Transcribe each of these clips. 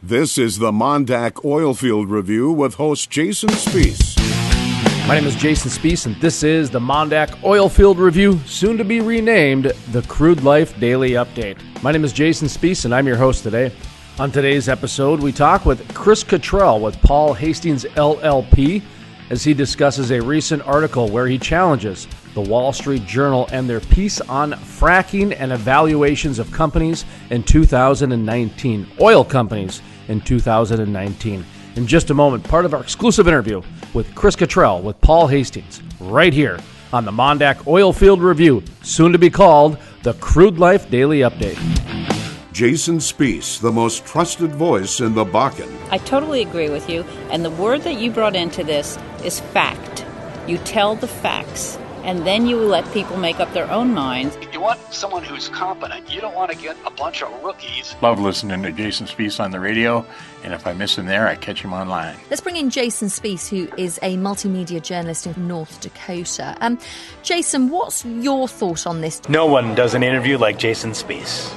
This is the MonDak OilField Review with host Jason Spiess. My name is Jason Spiess, and this is the MonDak OilField Review, soon to be renamed the Crude Life Daily Update. My name is Jason Spiess, and I'm your host today. On today's episode, we talk with Chris Cottrell with Paul Hastings, LLP, as he discusses a recent article where he challenges the Wall Street Journal and their piece on fracking and evaluations of companies in 2019, oil companies in 2019. In just a moment, part of our exclusive interview with Chris Cottrell with Paul Hastings, right here on the MonDak OilField Review, soon to be called the Crude Life Daily Update. Jason Spiess, the most trusted voice in the Bakken. I totally agree with you, and the word that you brought into this is fact. You tell the facts, and then you let people make up their own minds. You want someone who's competent. You don't want to get a bunch of rookies. Love listening to Jason Spiess on the radio, and if I miss him there, I catch him online. Let's bring in Jason Spiess, who is a multimedia journalist in North Dakota. Jason, what's your thought on this? No one does an interview like Jason Spiess.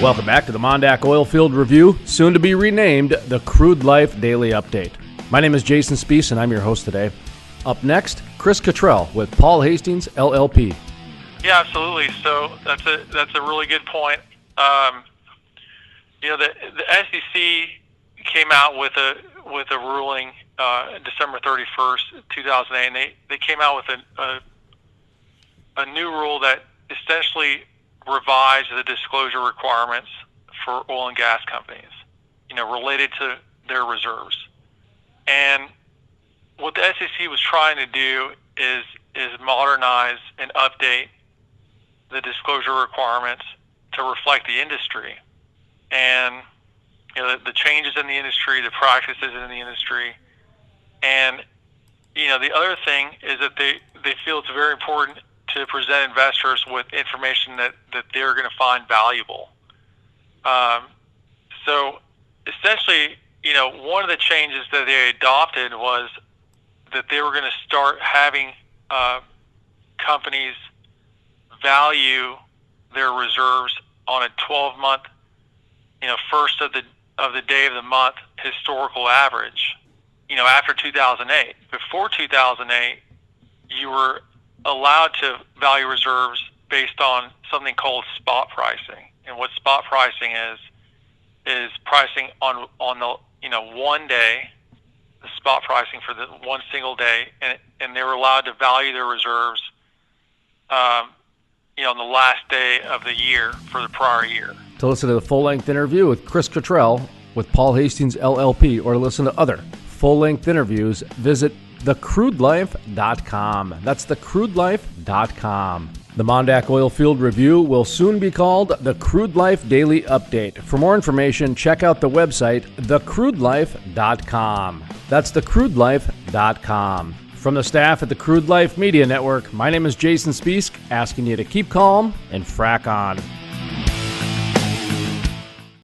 Welcome back to the MonDak OilField Review, soon to be renamed the Crude Life Daily Update. My name is Jason Spiess, and I'm your host today. Up next, Chris Cottrell with Paul Hastings, LLP. Yeah, absolutely. So that's a really good point. The SEC came out with a ruling December 31st, 2008, and they came out with a new rule that essentially revised the disclosure requirements for oil and gas companies, related to their reserves. And what the SEC was trying to do is modernize and update the disclosure requirements to reflect the industry and the changes in the industry, the practices in the industry. And the other thing is that they feel it's very important to present investors with information that they're going to find valuable. So essentially, one of the changes that they adopted was that they were going to start having companies value their reserves on a 12-month, first of the day of the month historical average. After 2008. Before 2008, you were allowed to value reserves based on something called spot pricing. And what spot pricing is pricing on the 1 day, the spot pricing for the one single day, and they were allowed to value their reserves on the last day of the year for the prior year. To listen to the full-length interview with Chris Cottrell with Paul Hastings, LLP, or to listen to other full-length interviews, visit thecrudelife.com. That's thecrudelife.com. The MonDak OilField Review will soon be called the Crude Life Daily Update. For more information, check out the website, thecrudelife.com. That's thecrudelife.com. From the staff at the Crude Life Media Network, my name is Jason Spiess, asking you to keep calm and frack on.